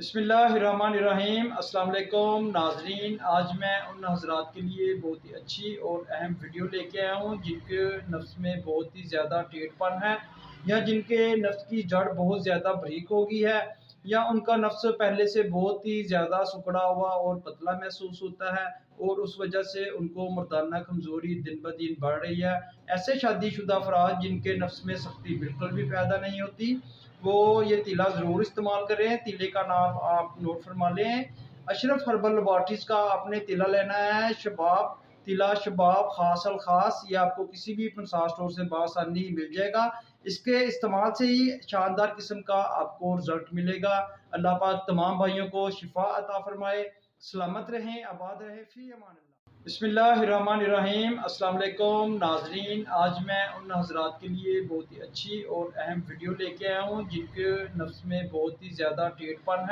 बिस्मिल्लाहिर्रहमानिर्रहीम। अस्सलाम वालेकुम नाजरीन, आज मैं उन हज़रात के लिए बहुत ही अच्छी और अहम वीडियो लेके आया हूँ जिनके नफ्स में बहुत ही ज़्यादा टेढ़पन है या जिनके नफ्स की जड़ बहुत ज़्यादा बारीक हो गई है या उनका नफ्स पहले से बहुत ही ज़्यादा सिकुड़ा हुआ और पतला महसूस होता है और उस वजह से उनको मर्दाना कमज़ोरी दिन ब दिन बढ़ रही है। ऐसे शादीशुदा अफराद जिनके नफ्स में सख्ती बिल्कुल भी पैदा नहीं होती, वो ये तीला ज़रूर इस्तेमाल करें। तीले का नाम आप नोट फरमा लें। अशरफ हर्बल लैबोरेटरीज़ का आपने तीला लेना है शबाब, तीला शबाब ख़ास अल ख़ास। ये आपको किसी भी पंसार स्टोर से बआसानी मिल जाएगा। इसके इस्तेमाल से ही शानदार किस्म का आपको रिज़ल्ट मिलेगा। अल्लाह पाक तमाम भाइयों को शिफ़ा अता फ़रमाए। सलामत रहें, आबाद रहें, फ़ी अमान अल्लाह। बिस्मिल्लाहिर्रहमानिर्रहीम। अस्सलाम वालेकुम नाज़रीन, आज मैं उन हज़रात के लिए बहुत ही अच्छी और अहम वीडियो लेके आया हूँ जिनके नफ्स में बहुत ही ज़्यादा टेढ़पन है।